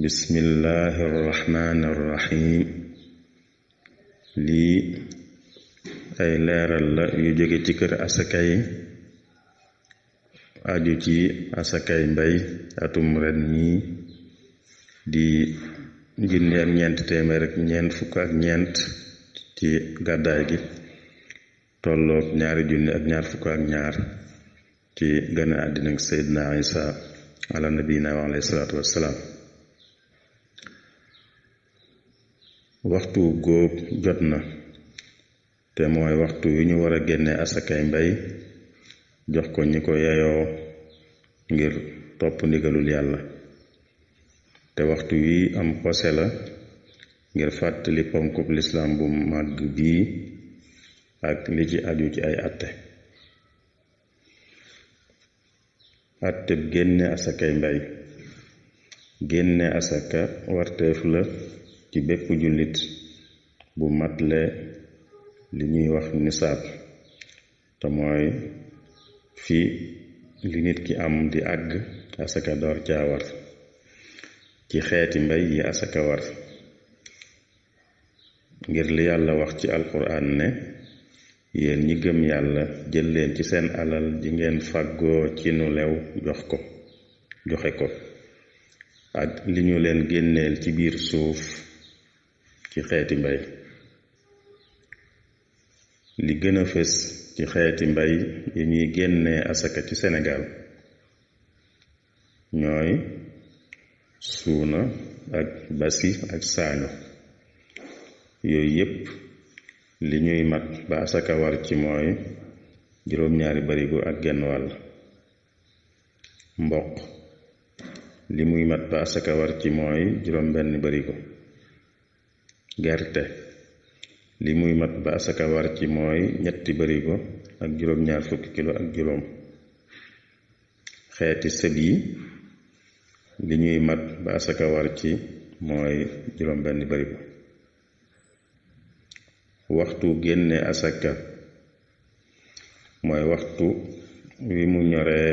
bismillahi arrahmani arrahim. lii ay leeral la yu jóge ci kër asakay aju ci asakay mbay atum ren mi di junni ak ñeent téeméer ak ñeent fukk ak ñeent ci gàddaay gi tolloog ñaari junni ak ñaar fukk ak ñaar ci gane àddina ak Seydina Isa ala nabiyina wa alayhi salaatu wassalaam. waxtu góob jot na te mooy waxtu wi ñu war a génne asakay mbay jox ko ñi ko yeyoo ngir topp ndigalul yàlla, te waxtu wi am posé la ngir fàttali ponkub lislaam bu màgg bii ak li ci aju ci ay atte. atteb génne asakay mbay. génne asaka warteef la ci bépp jullit bu matle li ñuy wax nisaab, te mooy fi li nit ki am di àgg asaka door caa war ci xeeti mbay yi asaka war, ngir li yàlla wax ci alquran ne yéen ñi gëm yàlla jël leen ci seen alal ji ngeen fàggoo ci nu lew joxe ko ak li ñu leen génneel ci biir suuf ci xeeti mbay. li gën a fës ci xeeti mbay yi ñuy génnee asaka ci Sénégal ñooy suuna ak basi ak saaño. yooyu yépp li ñuy mat ba asaka war ci mooy juróom-ñaari barigo ak genn wàll. mboq li muy mat ba asaka war ci mooy juróom-benn barigo. gerte li muy mat ba asaka war ci mooy ñetti barigo ak juróom-ñaar fukki kilo ak juróom. xeeti sëb yi li ñuy mat ba asaka war ci mooy juróom-benn barigo. waxtu génne asaka mooy waxtu wi mu ñoree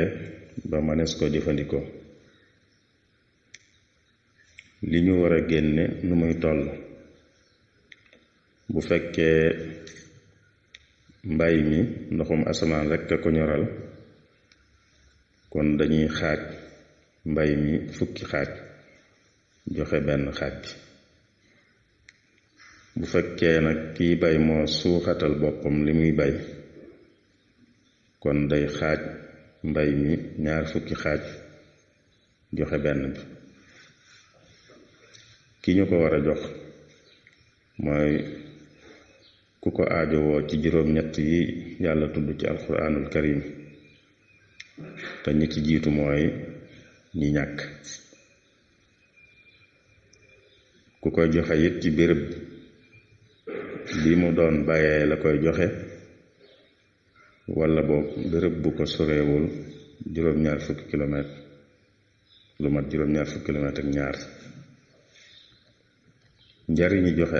ba mënees ko jëfandikoo. li ñu war a génne nu muy toll. bu fekkee mbay mi ndoxum asamaan rekk a ko ñoral, kon dañuy xaaj mbay mi fukki xaaj joxe benn xaaj bi. bu fekkee nag kiy bay moo suuxatal boppam li muy bay, kon day xaaj mbay mi ñaar fukki xaaj joxe benn bi. ki ñu ko war a jox mooy ku ko aajowoo ci juróom-ñett yi yàlla tudd ci alquranul karim, te ñi ci jiitu mooy ñi ñàkk. ku koy joxe it ci béréb bi mu doon bàyyee la koy joxe, walla boog béréb bu ko sorewul juróom-ñaar fukki kilomètre, lu mat juróom-ñaar fukki kilomètre ak ñaar. njariñi joxe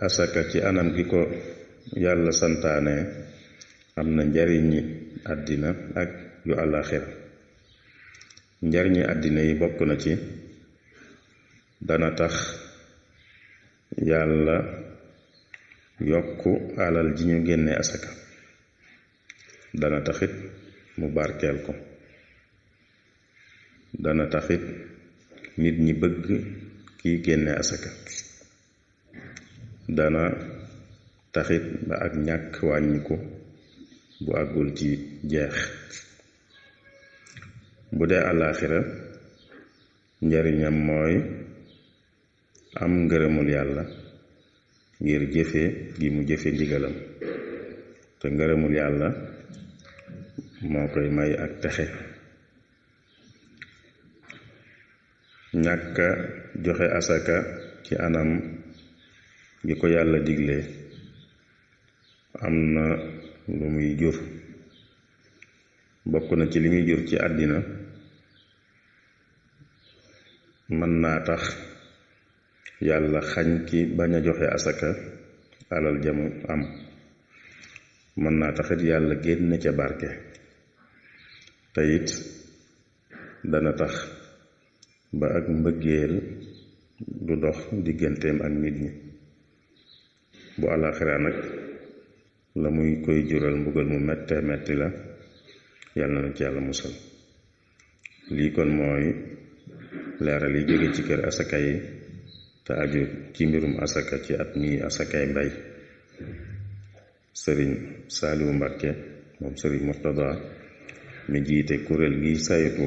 asaka ci anam gi ko yàlla santaane am na njariñi àddina ak yu àllaaxira. njariñi àddina yi bokk na ci dana tax yàlla yokku alal ji ñu génne asaka, dana taxit mu barkeel ko, dana taxit nit ñi bëgg kiy génne asaka, dana taxit ba ak ñàkk wàññiku bu àggul ci jeex. bu dee àllaaxira njariñam mooy am ngërëmul yàlla ngir jëfe gi mu jëfe ndigalam, te ngërëmul yàlla moo koy may ak texe. ñàkka joxe asaka ci anam gi ko yàlla digle am na lu muy jur. bokk na ci li muy jur ci àddina, mën naa tax yàlla xañ ki bañ a joxe asaka alal jamu am. mën naa taxit yàlla génne ca barke, te it dana tax ba ak mbëggeel du dox digganteem ak nit ñi. bu àllaaxira nag la muy koy jural mbugal mu mette metti la, yàlla na ci yàlla musal. lii kon mooy leeral yi jóge ci kër asaka yi te aju ci mbirum asaka ci at mi asakay mbay. sëriñ Saaliwu Mbàkke moom sëriñ Murtada mi jiite kuréel gi saytu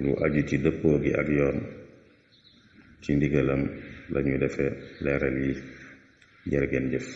lu aju ci dëppoo gi ak yoon, ci ndigalam lañuy defee leeral yi. jërë ngeen jëf.